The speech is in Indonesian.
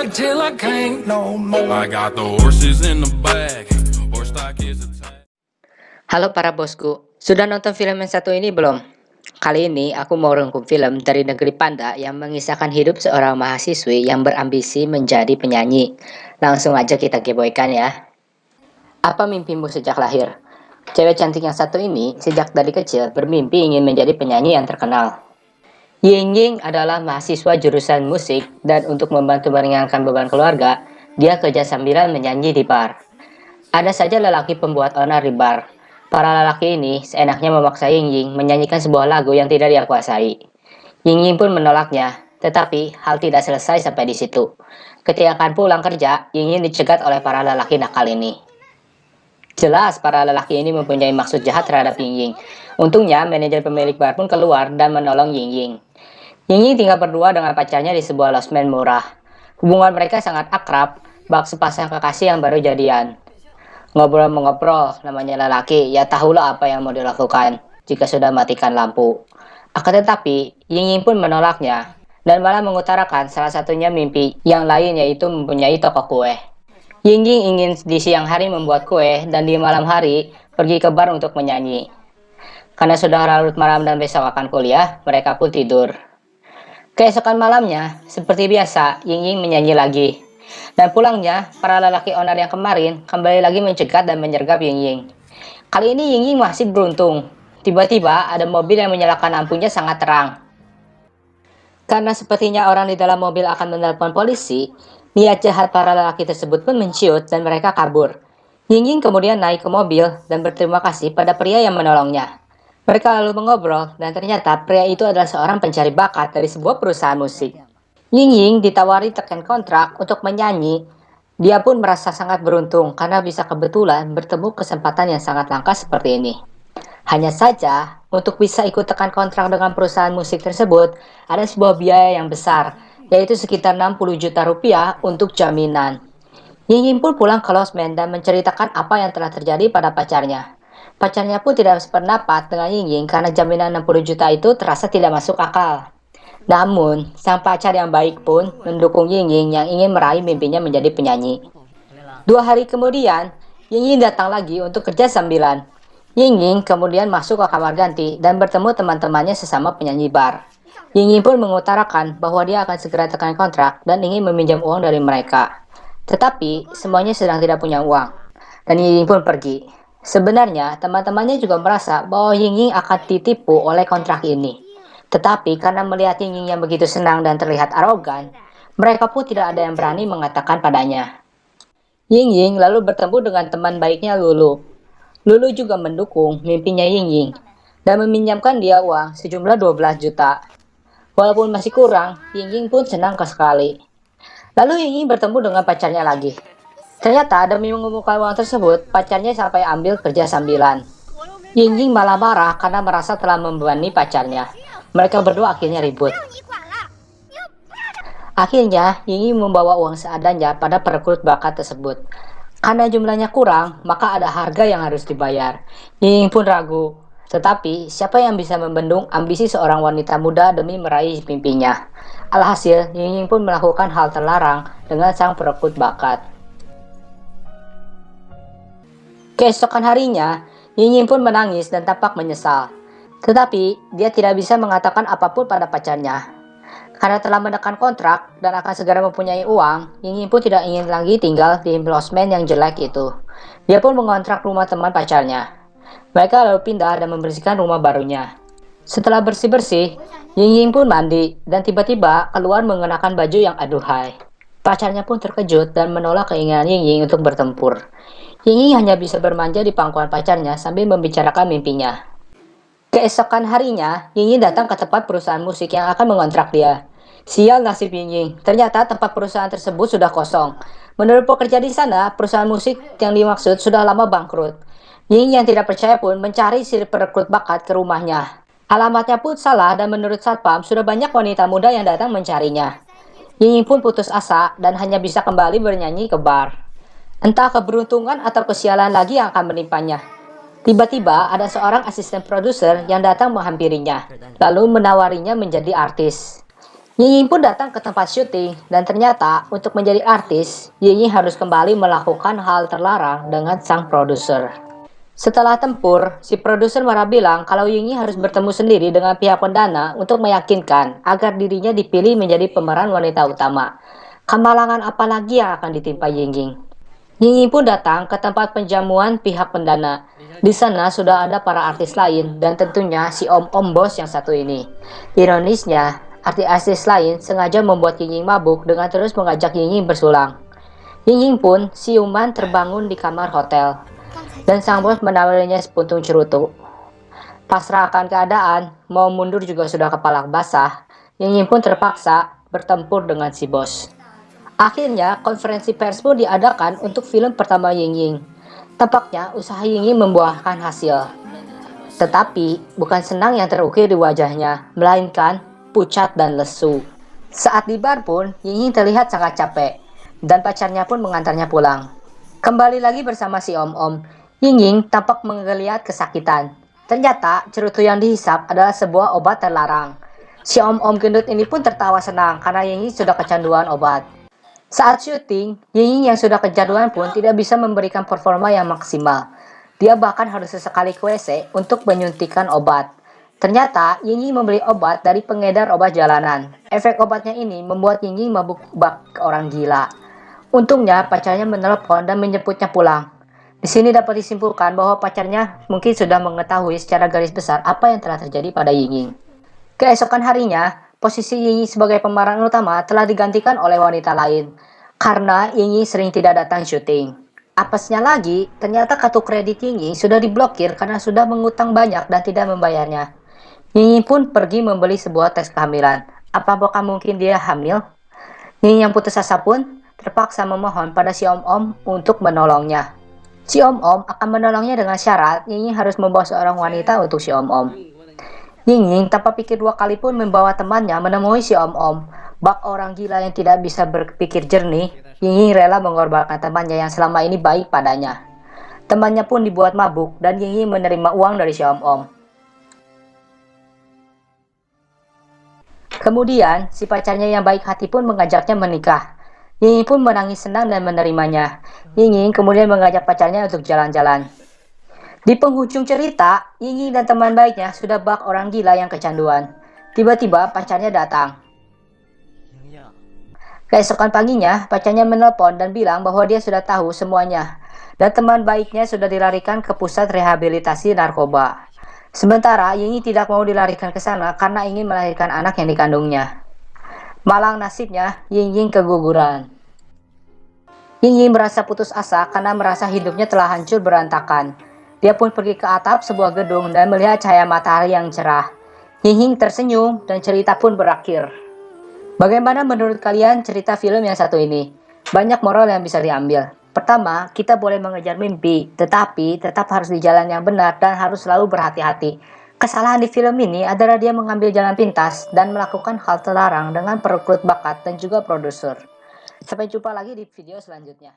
ride till I can't no more. I got the horses in the back. Horse stock is attack. Halo para bosku, sudah nonton film yang satu ini belum? Kali ini aku mau rangkum film dari negeri Panda yang mengisahkan hidup seorang mahasiswi yang berambisi menjadi penyanyi. Langsung aja kita kepoikan ya. Apa mimpimu sejak lahir? Cewek cantik yang satu ini sejak dari kecil bermimpi ingin menjadi penyanyi yang terkenal. Ying Ying adalah mahasiswa jurusan musik dan untuk membantu meringankan beban keluarga, dia kerja sambilan menyanyi di bar. Ada saja lelaki pembuat onar di bar. Para lelaki ini seenaknya memaksa Ying Ying menyanyikan sebuah lagu yang tidak dia kuasai. Ying Ying pun menolaknya, tetapi hal tidak selesai sampai di situ. Ketika akan pulang kerja, Ying Ying dicegat oleh para lelaki nakal ini. Jelas para lelaki ini mempunyai maksud jahat terhadap Ying Ying. Untungnya manajer pemilik bar pun keluar dan menolong Ying Ying. Ying Ying tinggal berdua dengan pacarnya di sebuah losmen murah. Hubungan mereka sangat akrab, bak sepasang kekasih yang baru jadian. Ngobrol-mengobrol, namanya lelaki, ya tahulah apa yang mau dilakukan jika sudah matikan lampu. Akan tetapi, Ying Ying pun menolaknya, dan malah mengutarakan salah satunya mimpi yang lain yaitu mempunyai toko kue. Ying Ying ingin di siang hari membuat kue dan di malam hari pergi ke bar untuk menyanyi. Karena sudah larut malam dan besok akan kuliah, mereka pun tidur. Keesokan malamnya, seperti biasa, Ying Ying menyanyi lagi. Dan pulangnya, para lelaki onar yang kemarin kembali lagi mencegat dan menyergap Ying Ying. Kali ini Ying Ying masih beruntung. Tiba-tiba ada mobil yang menyalakan lampunya sangat terang. Karena sepertinya orang di dalam mobil akan menelpon polisi, niat jahat para lelaki tersebut pun menciut dan mereka kabur. Ying Ying kemudian naik ke mobil dan berterima kasih pada pria yang menolongnya. Mereka lalu mengobrol dan ternyata pria itu adalah seorang pencari bakat dari sebuah perusahaan musik. Ying Ying ditawari teken kontrak untuk menyanyi. Dia pun merasa sangat beruntung karena bisa kebetulan bertemu kesempatan yang sangat langka seperti ini. Hanya saja, untuk bisa ikut tekan kontrak dengan perusahaan musik tersebut, ada sebuah biaya yang besar, yaitu sekitar 60 juta rupiah untuk jaminan. Ying Ying pun pulang ke losmen dan menceritakan apa yang telah terjadi pada pacarnya. Pacarnya pun tidak sependapat dengan Ying Ying karena jaminan 60 juta itu terasa tidak masuk akal. Namun, sang pacar yang baik pun mendukung Ying Ying yang ingin meraih mimpinya menjadi penyanyi. 2 hari kemudian, Ying Ying datang lagi untuk kerja sambilan. Ying Ying kemudian masuk ke kamar ganti dan bertemu teman-temannya sesama penyanyi bar. Ying Ying pun mengutarakan bahwa dia akan segera tekan kontrak dan ingin meminjam uang dari mereka. Tetapi, semuanya sedang tidak punya uang. Dan Ying Ying pun pergi. Sebenarnya, teman-temannya juga merasa bahwa Ying Ying akan ditipu oleh kontrak ini. Tetapi karena melihat Ying Ying yang begitu senang dan terlihat arogan, mereka pun tidak ada yang berani mengatakan padanya. Ying Ying lalu bertemu dengan teman baiknya Lulu. Lulu juga mendukung mimpinya Ying Ying dan meminjamkan dia uang sejumlah 12 juta. Walaupun masih kurang, Ying Ying pun senang sekali. Lalu Ying Ying bertemu dengan pacarnya lagi. Ternyata demi mengumpulkan uang tersebut, pacarnya sampai ambil kerja sambilan. Ying Ying malah marah karena merasa telah membebani pacarnya. Mereka berdua akhirnya ribut. Akhirnya, Ying Ying membawa uang seadanya pada perekrut bakat tersebut. Karena jumlahnya kurang, maka ada harga yang harus dibayar. Ying Ying pun ragu. Tetapi, siapa yang bisa membendung ambisi seorang wanita muda demi meraih mimpinya? Alhasil, Ying Ying pun melakukan hal terlarang dengan sang perekrut bakat. Keesokan harinya, Ying Ying pun menangis dan tampak menyesal. Tetapi, dia tidak bisa mengatakan apapun pada pacarnya. Karena telah menekan kontrak dan akan segera mempunyai uang, Ying Ying pun tidak ingin lagi tinggal di losmen yang jelek itu. Dia pun mengontrak rumah teman pacarnya. Mereka lalu pindah dan membersihkan rumah barunya. Setelah bersih-bersih, Ying Ying pun mandi dan tiba-tiba keluar mengenakan baju yang aduhai. Pacarnya pun terkejut dan menolak keinginan Ying Ying untuk bertempur. Ying Ying hanya bisa bermanja di pangkuan pacarnya sambil membicarakan mimpinya. Keesokan harinya, Ying Ying datang ke tempat perusahaan musik yang akan mengontrak dia. Sial nasib Ying Ying, ternyata tempat perusahaan tersebut sudah kosong. Menurut pekerja di sana, perusahaan musik yang dimaksud sudah lama bangkrut. Ying Ying yang tidak percaya pun mencari si perekrut bakat ke rumahnya. Alamatnya pun salah dan menurut satpam sudah banyak wanita muda yang datang mencarinya. Ying Ying pun putus asa dan hanya bisa kembali bernyanyi ke bar. Entah keberuntungan atau kesialan lagi yang akan menimpanya. Tiba-tiba ada seorang asisten produser yang datang menghampirinya, lalu menawarinya menjadi artis. Ying pun datang ke tempat syuting dan ternyata untuk menjadi artis, Ying harus kembali melakukan hal terlarang dengan sang produser. Setelah tempur, si produser marah bilang kalau Ying harus bertemu sendiri dengan pihak pendana untuk meyakinkan agar dirinya dipilih menjadi pemeran wanita utama. Kemalangan apa lagi yang akan ditimpa Ying? Ying pun datang ke tempat penjamuan pihak pendana. Di sana sudah ada para artis lain dan tentunya si om-om bos yang satu ini. Ironisnya, artis-artis lain sengaja membuat Ying mabuk dengan terus mengajak Ying bersulang. Ying pun siuman terbangun di kamar hotel dan sang bos menawarinya sepuntung cerutu. Pasrah akan keadaan, mau mundur juga sudah kepala basah. Ying pun terpaksa bertempur dengan si bos. Akhirnya, konferensi pers pun diadakan untuk film pertama Ying. Tampaknya usaha Ying membuahkan hasil. Tetapi, bukan senang yang terukir di wajahnya, melainkan pucat dan lesu. Saat di bar pun, Ying terlihat sangat capek, dan pacarnya pun mengantarnya pulang. Kembali lagi bersama si om-om, Ying tampak menggeliat kesakitan. Ternyata, cerutu yang dihisap adalah sebuah obat terlarang. Si om-om gendut ini pun tertawa senang karena Ying sudah kecanduan obat. Saat syuting, Ying yang sudah kecanduan pun tidak bisa memberikan performa yang maksimal. Dia bahkan harus sesekali ke WC untuk menyuntikkan obat. Ternyata, Ying membeli obat dari pengedar obat jalanan. Efek obatnya ini membuat Ying mabuk bak orang gila. Untungnya, pacarnya menelpon dan menjemputnya pulang. Di sini dapat disimpulkan bahwa pacarnya mungkin sudah mengetahui secara garis besar apa yang telah terjadi pada Ying. Keesokan harinya, posisi Ying sebagai pemeran utama telah digantikan oleh wanita lain, karena Ying sering tidak datang syuting. Apesnya lagi, ternyata kartu kredit Ying sudah diblokir karena sudah mengutang banyak dan tidak membayarnya. Ying pun pergi membeli sebuah tes kehamilan. Apakah mungkin dia hamil? Ying yang putus asa pun terpaksa memohon pada si om-om untuk menolongnya. Si om-om akan menolongnya dengan syarat Ying harus membawa seorang wanita untuk si om-om. Ying tanpa pikir dua kali pun membawa temannya menemui si om-om. Bak orang gila yang tidak bisa berpikir jernih, Ying rela mengorbankan temannya yang selama ini baik padanya. Temannya pun dibuat mabuk dan Ying menerima uang dari si om-om. Kemudian, si pacarnya yang baik hati pun mengajaknya menikah. Ying pun menangis senang dan menerimanya. Ying kemudian mengajak pacarnya untuk jalan-jalan. Di penghujung cerita, Ying dan teman baiknya sudah bak orang gila yang kecanduan. Tiba-tiba pacarnya datang. Keesokan paginya, pacarnya menelpon dan bilang bahwa dia sudah tahu semuanya. Dan teman baiknya sudah dilarikan ke pusat rehabilitasi narkoba. Sementara Ying tidak mau dilarikan ke sana karena ingin melahirkan anak yang dikandungnya. Malang nasibnya, Ying keguguran. Ying merasa putus asa karena merasa hidupnya telah hancur berantakan. Dia pun pergi ke atap sebuah gedung dan melihat cahaya matahari yang cerah. Ying tersenyum dan cerita pun berakhir. Bagaimana menurut kalian cerita film yang satu ini? Banyak moral yang bisa diambil. Pertama, kita boleh mengejar mimpi, tetapi tetap harus di jalan yang benar dan harus selalu berhati-hati. Kesalahan di film ini adalah dia mengambil jalan pintas dan melakukan hal terlarang dengan perekrut bakat dan juga produser. Sampai jumpa lagi di video selanjutnya.